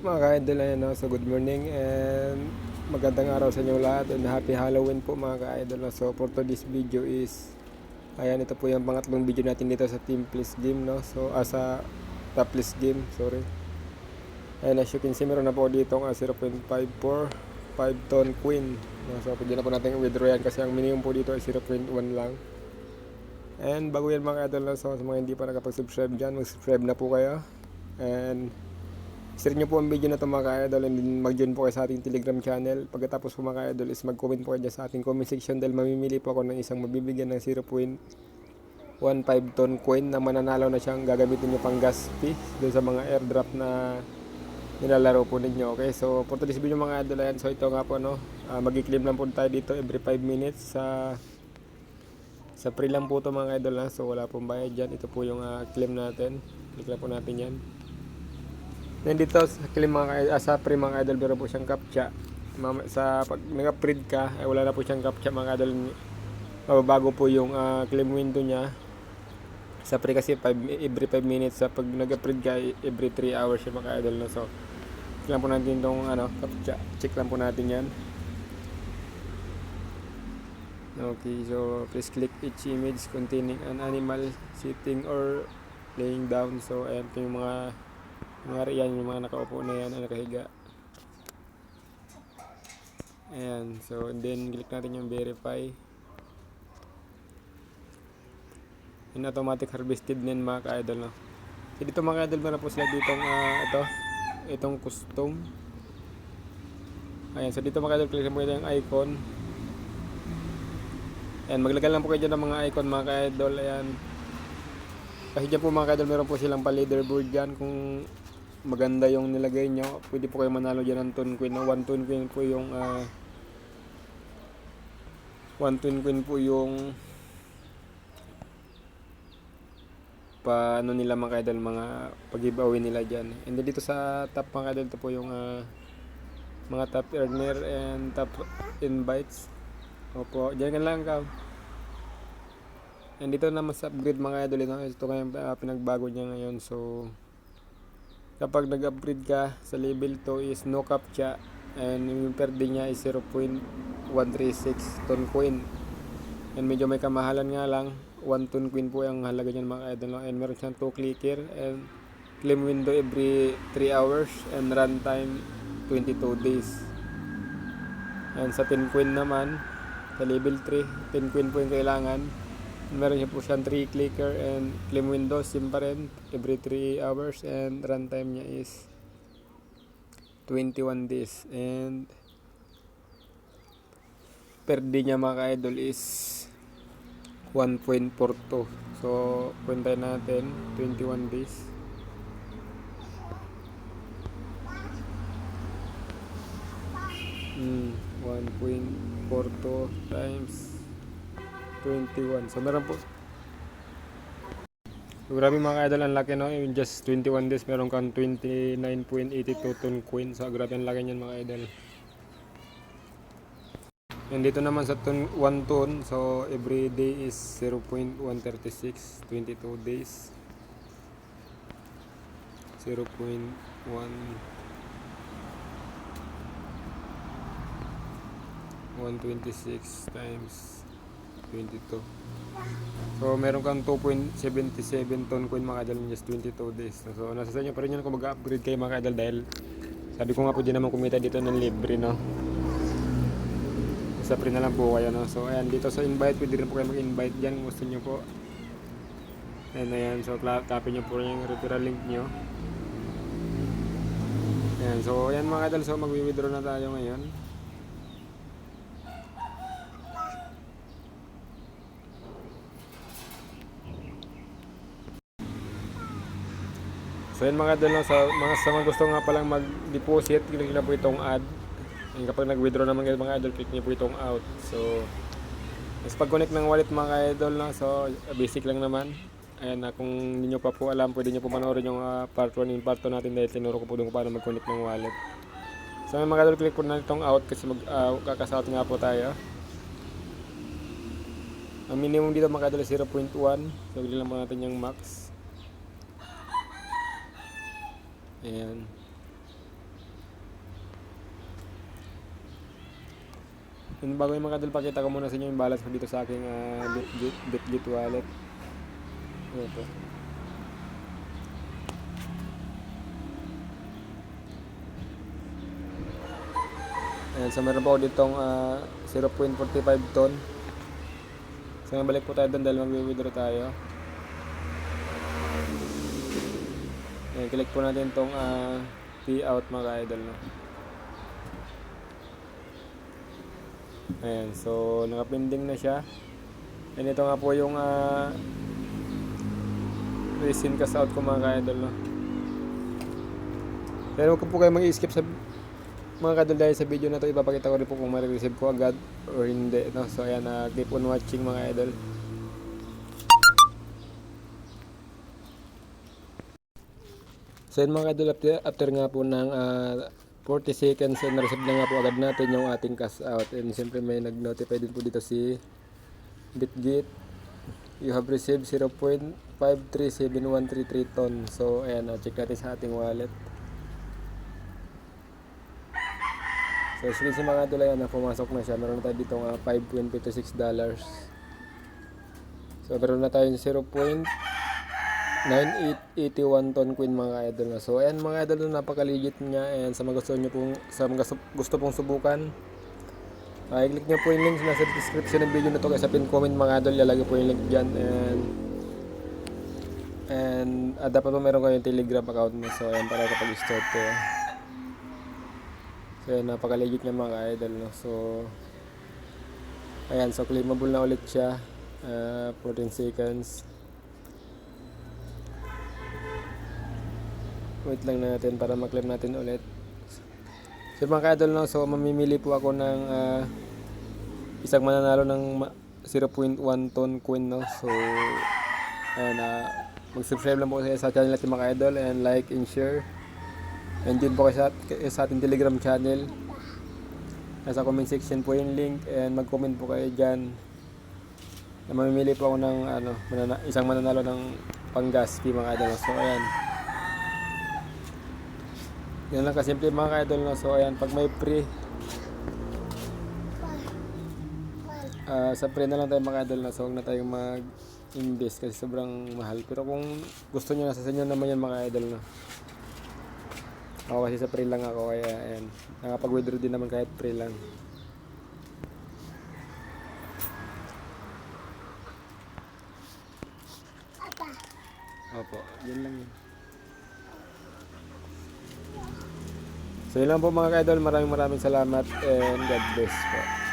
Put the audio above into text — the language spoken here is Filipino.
Mga ka-idol, ayan, no? So good morning and magandang araw sa inyo lahat and happy Halloween po mga ka-idol, no? So for today's video is ayan, ito po yung pangatlong video natin dito sa Team Please Game, no? So sa Top Please Game, sorry. Ayan, as you can see, meron na po dito ang 0.54 5 ton queen, no? So pwede na po natin withdraw yan kasi ang minimum po dito ay 0.1 lang. And bago yan mga ka-idol, no? So sa mga hindi pa nakapag-subscribe dyan, mag-subscribe na po kayo. And share nyo po ang video na ito mga ka-idol and mag-join po kayo sa ating Telegram channel. Pagkatapos po mga ka-idol is mag-comment po kayo dyan sa ating comment section dahil mamimili po ako ng isang mabibigyan ng 0.15 ton coin na mananalo na siyang gagamitin nyo pang gas fee doon sa mga airdrop na nilalaro po ninyo. Okay, so for today's video mga ka-idol, ayan, so ito nga po, no, mag-claim lang po tayo dito every 5 minutes sa free lang po ito mga ka-idol, ha? So wala pong bayad dyan. Ito po yung claim natin. Click lang po natin yan. Nandito sa claim sa free mga idol, meron po siyang captcha. Sa pag nag-upgrade ka, ay wala na po siyang captcha mga idol. Mababago po yung claim window niya. Sa free kasi every 5 minutes, sa pag nag-upgrade ka every 3 hours yung mga idol, no? So check lang po natin itong captcha. Check lang po natin yan. Okay, so please click each image containing an animal sitting or laying down. So ayan po yung mga yan, yung mga nakaupo na yan, nakahiga. Ayan, so and then click natin yung verify. And automatic harvested din mga ka-idol, no? So dito mga ka-idol, meron po sila ditong itong custom. Ayan, so dito mga ka-idol, click mo yung icon. Ayan, maglagay lang po kayo dyan ng mga icon mga ka-idol. Ayan, kasi dyan po mga ka-idol, meron po silang pa-leaderboard dyan. Kung maganda yung nilagay nyo, pwede po kayo manalo dyan ng ton queen, no? 1 ton queen po yung 1 ton queen po yung paano nila mga idol, mga pag-giveaway nila dyan. And then dito sa top mga idol, ito po yung mga top earner and top invites. Opo, dyan ka lang ka. And dito naman sa upgrade mga idol, ito ngayon pinagbago niya ngayon. So kapag nag-upgrade ka sa level 2 is no captcha and yung per day niya is 0.136 ton coin. And medyo may kamahalan nga lang, 1 ton coin po yung halaga niyan mga idol, no? And meron siyang 2 clicker and claim window every 3 hours and run time 22 days. And sa 10 coin naman, sa level 3, 10 coin po yung kailangan. Meron siya po siyang 3 clicker and claim window, same pa rin, every 3 hours and runtime niya is 21 days. And per day niya mga idol is 1.42. So puntahin natin 21 days. Hmm, 1.42 times 21. So meron po. So, grabe mga idol, ang laki, no? In just 21 days, meron kang 29.82 ton coin. So grabe ang laki niyan mga idol. And dito naman sa 1 ton, so every day is 0.136, 22 days. 0.1 126 times 22. So meron kang 2.77 ton coin mga idol in just 22 days. So nasa sa inyo pa rin yun kung mag-upgrade kayo mga idol dahil sabi ko nga po din naman kumita dito ng libre, no? Sa free na lang po kayo, no? So ayan, dito sa invite, pwede rin po kayo mag-invite dyan kung gusto nyo po. And ayan, so copy nyo po rin yung referral link nyo. Ayan, so ayan mga idol, so mag-withdraw na tayo ngayon. So yun mga idol, sa mga gusto nga palang mag-deposit, click na po itong add. And kapag nag-withdraw naman kayo mga idol, click niyo po itong out. So pag-connect ng wallet mga idol, no? So basic lang naman. Ayan, kung hindi nyo pa po alam, pwede nyo po panoorin yung part 1 and part 2 natin dahil tinuro ko po doon kung paano mag-connect ng wallet. So mga idol, click po na itong out kasi kakasout nga po tayo. Ang minimum dito mga idol is 0.1. So bigyan lang po natin yung max. Ayan. And bago yung mga idol, pakita ko muna sa inyo yung balance ko dito sa aking Bitget wallet. Ayan po. Ayan, so meron po ako ditong 0.45 ton. So balik po tayo doon dahil mag-withdraw tayo. Ayan, click po natin itong pay out mga idol, no? Ayan, so nakapending na siya. And ito nga po yung recent cash out ko mga idol, no? Pero huwag po kayo mag-i-skip sa mga kadol dahil sa video na to, ipapakita ko rin po kung ma-receive ko agad or hindi, no? So ayan, keep on watching mga idol. So yun mga idol, after nga po ng 40 seconds, na-receive na nga po agad natin yung ating cash out. And siyempre may nag-notify din po dito si Bitget. You have received 0.537133 ton. So ayan, check natin sa ating wallet. So as you can see mga idol, ayan, pumasok na siya. Meron na tayo dito $5.56. So meron na tayo 0.9881 ton coin mga idol na. So ayan mga idol, napaka-legit niya. And sa mga gusto nyo pong, gusto pong subukan, i-click nyo po yung link nasa description ng video na to, kaya sa pin comment mga idol, lalagay po yung link dyan. And dapat po meron kayong Telegram account mo. So ayan, para kapag start ko. So ayan, napaka-legit niya mga idol, no? So ayan, so claimable na ulit siya. 14 seconds. Wait lang natin para ma-claim natin ulit. So mga idol, no, so mamimili po ako ng isang mananalo ng 0.1 ton coin, no. So ayan, mag-subscribe lang po kayo sa channel natin mga idol, and like and share. And din po kayo sa ating Telegram channel. Nasa comment section po yung link, and mag-comment po kayo dyan. Mamimili po ako ng isang mananalo ng pang-gas fee mga idol. So ayan, yan lang kasimple mga idol, no? So ayan, pag may free, sa free na lang tayo mga idol, no? So huwag na tayong mag-invest kasi sobrang mahal. Pero kung gusto nyo, nasa sa inyo naman yan mga idol, no? Ako kasi sa free lang ako, kaya ayan, nakapag-withdraw din naman kahit free lang. Opo, yun lang yun. So yun lang po mga idol, maraming salamat, and God bless po.